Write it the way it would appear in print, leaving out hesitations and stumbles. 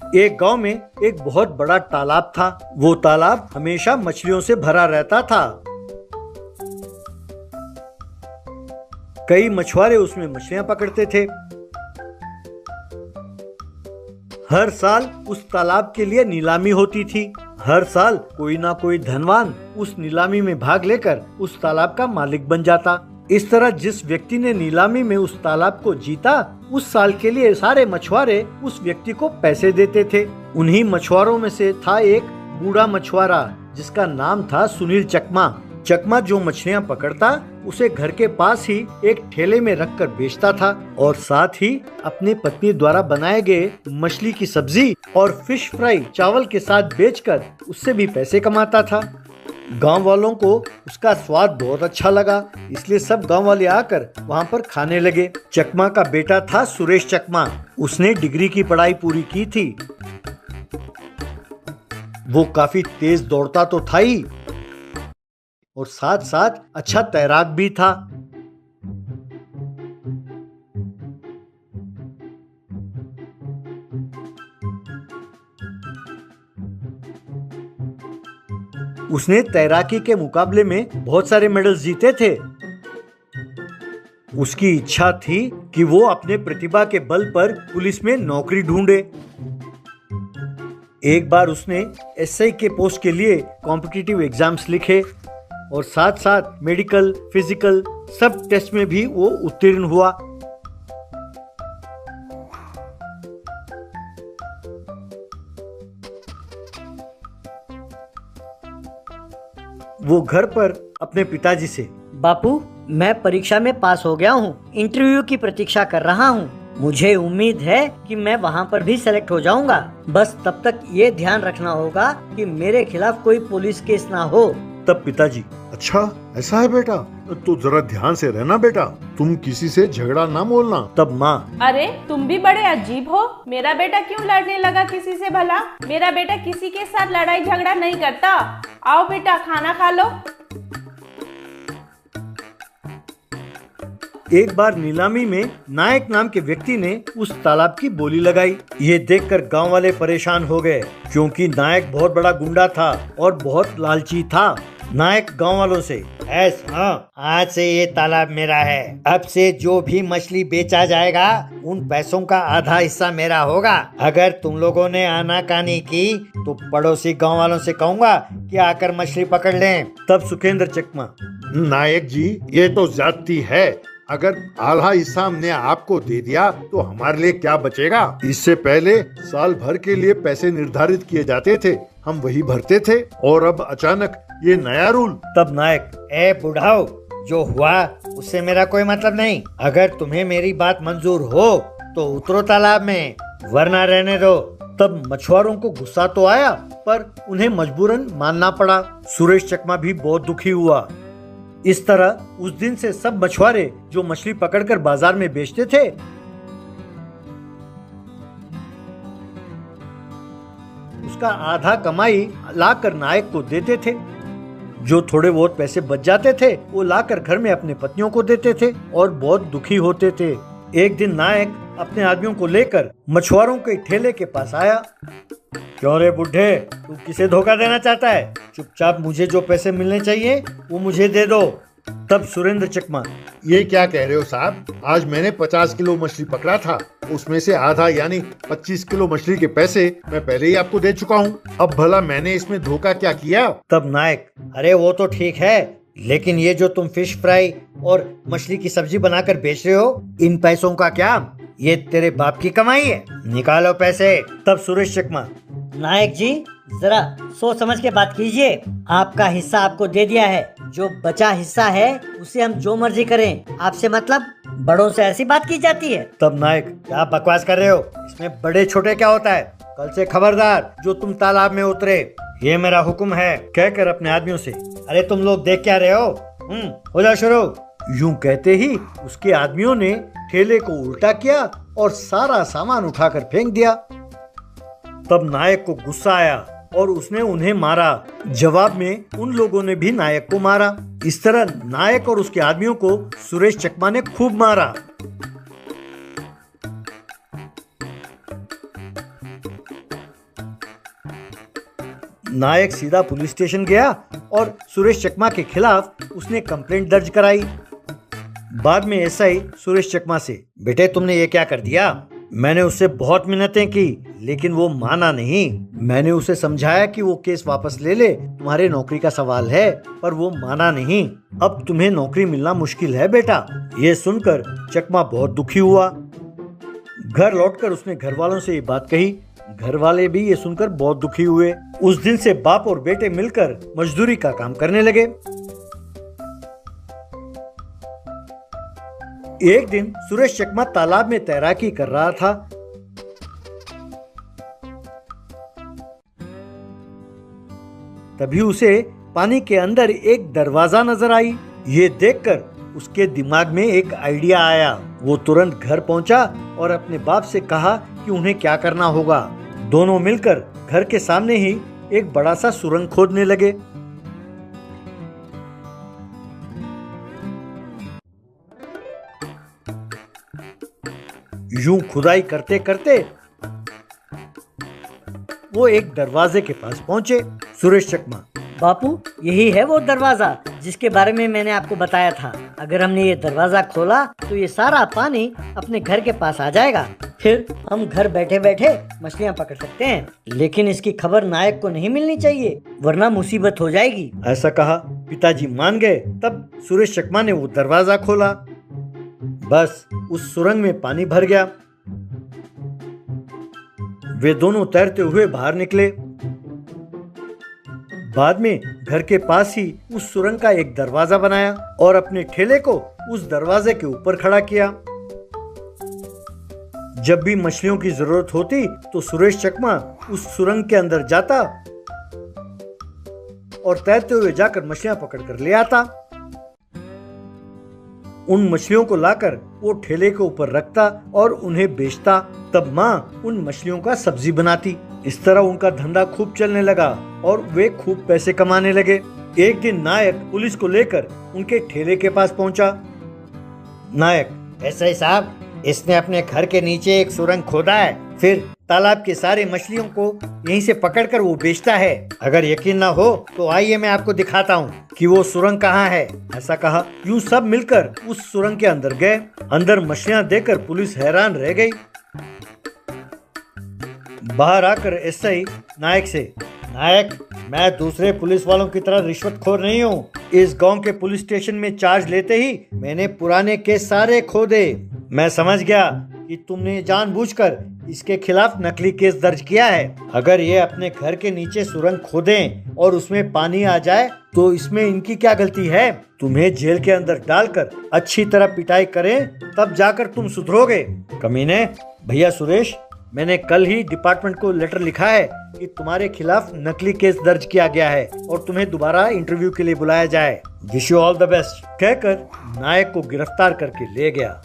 एक गांव में एक बहुत बड़ा तालाब था। वो तालाब हमेशा मछलियों से भरा रहता था। कई मछुआरे उसमें मछलियां पकड़ते थे। हर साल उस तालाब के लिए नीलामी होती थी। हर साल कोई ना कोई धनवान उस नीलामी में भाग लेकर उस तालाब का मालिक बन जाता। इस तरह जिस व्यक्ति ने नीलामी में उस तालाब को जीता, उस साल के लिए सारे मछुआरे उस व्यक्ति को पैसे देते थे। उन्हीं मछुआरों में से था एक बूढ़ा मछुआरा जिसका नाम था सुनील चकमा। चकमा जो मछलियां पकड़ता उसे घर के पास ही एक ठेले में रखकर बेचता था और साथ ही अपनी पत्नी द्वारा बनाए गए मछली की सब्जी और फिश फ्राई चावल के साथ बेचकर उससे भी पैसे कमाता था। गांव वालों को उसका स्वाद बहुत अच्छा लगा, इसलिए सब गांव वाले आकर वहां पर खाने लगे। चकमा का बेटा था सुरेश चकमा। उसने डिग्री की पढ़ाई पूरी की थी। वो काफी तेज दौड़ता तो था ही और साथ साथ अच्छा तैराक भी था। उसने तैराकी के मुकाबले में बहुत सारे मेडल्स जीते थे। उसकी इच्छा थी कि वो अपने प्रतिभा के बल पर पुलिस में नौकरी ढूंढे। एक बार उसने एसआई के पोस्ट के लिए कॉम्पिटिटिव एग्जाम्स लिखे और साथ साथ मेडिकल, फिजिकल सब टेस्ट में भी वो उत्तीर्ण हुआ। वो घर पर अपने पिताजी से, बापू, मैं परीक्षा में पास हो गया हूँ, इंटरव्यू की प्रतीक्षा कर रहा हूँ। मुझे उम्मीद है कि मैं वहाँ पर भी सेलेक्ट हो जाऊँगा। बस तब तक ये ध्यान रखना होगा कि मेरे खिलाफ कोई पुलिस केस ना हो। तब पिताजी, अच्छा ऐसा है बेटा, तो जरा ध्यान से रहना बेटा, तुम किसी से झगड़ा ना बोलना। तब माँ, अरे तुम भी बड़े अजीब हो। मेरा बेटा क्यों लड़ने लगा किसी से भला? मेरा बेटा किसी के साथ लड़ाई झगड़ा नहीं करता। आओ बेटा, खाना खा लो। एक बार नीलामी में नायक नाम के व्यक्ति ने उस तालाब की बोली लगाई। ये देखकर गांव वाले परेशान हो गए, क्योंकि नायक बहुत बड़ा गुंडा था और बहुत लालची था। नायक गांव वालों से, हाँ, आज से ये तालाब मेरा है। अब से जो भी मछली बेचा जाएगा उन पैसों का आधा हिस्सा मेरा होगा। अगर तुम लोगों ने आनाकानी की तो पड़ोसी गांव वालों से कहूँगा कि आकर मछली पकड़ लें। तब सुखेंद्र चकमा, नायक जी, ये तो ज्यादती है। अगर आधा हिस्सा हमने आपको दे दिया तो हमारे लिए क्या बचेगा? इससे पहले साल भर के लिए पैसे निर्धारित किए जाते थे, हम वही भरते थे, और अब अचानक ये नया रूल। तब नायक, ए बुढ़ाओ, जो हुआ उससे मेरा कोई मतलब नहीं। अगर तुम्हें मेरी बात मंजूर हो तो उतरो तालाब में, वरना रहने दो। तब मछुआरों को गुस्सा तो आया, पर उन्हें मजबूरन मानना पड़ा। सुरेश चकमा भी बहुत दुखी हुआ। इस तरह उस दिन से सब मछुआरे जो मछली पकड़कर बाजार में बेचते थे, उसका आधा कमाई लाकर नायक को देते थे। जो थोड़े बहुत पैसे बच जाते थे वो लाकर घर में अपने पत्नियों को देते थे और बहुत दुखी होते थे। एक दिन नायक अपने आदमियों को लेकर मछुआरों के ठेले के पास आया। क्यों रे बुढ़े, तू किसे धोखा देना चाहता है? चुपचाप मुझे जो पैसे मिलने चाहिए वो मुझे दे दो। तब सुरेंद्र चकमा, ये क्या कह रहे हो साहब? आज मैंने 50 किलो मछली पकड़ा था, उसमें से आधा यानी 25 किलो मछली के पैसे मैं पहले ही आपको दे चुका हूँ। अब भला मैंने इसमें धोखा क्या किया? तब नायक, अरे वो तो ठीक है, लेकिन ये जो तुम फिश फ्राई और मछली की सब्जी बनाकर बेच रहे हो, इन पैसों का क्या? ये तेरे बाप की कमाई है, निकालो पैसे। तब सुरेश चकमा, नायक जी, जरा सोच समझ के बात कीजिए। आपका हिस्सा आपको दे दिया है, जो बचा हिस्सा है उसे हम जो मर्जी करें। आपसे मतलब? बड़ों से ऐसी बात की जाती है। तब नायक, क्या बकवास कर रहे हो? इसमें बड़े छोटे क्या होता है? कल से खबरदार जो तुम तालाब में उतरे, ये मेरा हुक्म है। कहकर अपने आदमियों से, अरे तुम लोग देख क्या रहे हो, हो जाओ शुरू। यूं कहते ही उसके आदमियों ने ठेले को उल्टा किया और सारा सामान उठाकर फेंक दिया। तब नायक को गुस्सा आया और उसने उन्हें मारा। जवाब में उन लोगों ने भी नायक को मारा। इस तरह नायक और उसके आदमियों को सुरेश चकमा ने खूब मारा। नायक सीधा पुलिस स्टेशन गया और सुरेश चकमा के खिलाफ उसने कंप्लेंट दर्ज कराई। बाद में एसआई सुरेश चकमा से, बेटे तुमने ये क्या कर दिया? मैंने उससे बहुत मिन्नतें की लेकिन वो माना नहीं। मैंने उसे समझाया कि वो केस वापस ले ले, तुम्हारे नौकरी का सवाल है, पर वो माना नहीं। अब तुम्हें नौकरी मिलना मुश्किल है बेटा। ये सुनकर चकमा बहुत दुखी हुआ। घर लौटकर उसने घर वालों से ये बात कही। घर वाले भी ये सुनकर बहुत दुखी हुए। उस दिन से बाप और बेटे मिलकर मजदूरी का काम करने लगे। एक दिन सुरेश चकमा तालाब में तैराकी कर रहा था। तभी उसे पानी के अंदर एक दरवाजा नजर आई। ये देखकर उसके दिमाग में एक आइडिया आया। वो तुरंत घर पहुंचा और अपने बाप से कहा कि उन्हें क्या करना होगा। दोनों मिलकर घर के सामने ही एक बड़ा सा सुरंग खोदने लगे। यूं खुदाई करते करते वो एक दरवाजे के पास पहुंचे। सुरेश चकमा, बापू यही है वो दरवाजा जिसके बारे में मैंने आपको बताया था। अगर हमने ये दरवाजा खोला तो ये सारा पानी अपने घर के पास आ जाएगा। फिर हम घर बैठे बैठे मछलियाँ पकड़ सकते हैं। लेकिन इसकी खबर नायक को नहीं मिलनी चाहिए वरना मुसीबत हो जाएगी। ऐसा कहा। पिताजी मान गए। तब सुरेश चकमा ने वो दरवाजा खोला। बस उस सुरंग में पानी भर गया। वे दोनों तैरते हुए बाहर निकले। बाद में घर के पास ही उस सुरंग का एक दरवाजा बनाया और अपने ठेले को उस दरवाजे के ऊपर खड़ा किया। जब भी मछलियों की जरूरत होती तो सुरेश चकमा उस सुरंग के अंदर जाता और तैरते हुए जाकर मछलियां पकड़ कर ले आता। उन मछलियों को लाकर वो ठेले के ऊपर रखता और उन्हें बेचता। तब माँ उन मछलियों का सब्जी बनाती। इस तरह उनका धंधा खूब चलने लगा और वे खूब पैसे कमाने लगे। एक दिन नायक पुलिस को लेकर उनके ठेले के पास पहुंचा। नायक, एसआई साहब, इसने अपने घर के नीचे एक सुरंग खोदा है, फिर तालाब के सारे मछलियों को यहीं से पकड़कर वो बेचता है। अगर यकीन ना हो तो आइए मैं आपको दिखाता हूँ कि वो सुरंग कहाँ है। ऐसा कहा। यूं सब मिलकर उस सुरंग के अंदर गए। अंदर मछलियाँ देखकर पुलिस हैरान रह गई। बाहर आकर एसआई नायक से, नायक, मैं दूसरे पुलिस वालों की तरह रिश्वतखोर नहीं हूँ। इस गांव के पुलिस स्टेशन में चार्ज लेते ही मैंने पुराने केस सारे खोदे। मैं समझ गया कि तुमने जानबूझकर इसके खिलाफ नकली केस दर्ज किया है। अगर ये अपने घर के नीचे सुरंग खोदें और उसमें पानी आ जाए तो इसमें इनकी क्या गलती है? तुम्हें जेल के अंदर डालकर अच्छी तरह पिटाई करें तब जाकर तुम सुधरोगे। कमीने, भैया सुरेश, मैंने कल ही डिपार्टमेंट को लेटर लिखा है कि तुम्हारे खिलाफ नकली केस दर्ज किया गया है और तुम्हें दोबारा इंटरव्यू के लिए बुलाया जाए। Wish you all the best कहकर नायक को गिरफ्तार करके ले गया।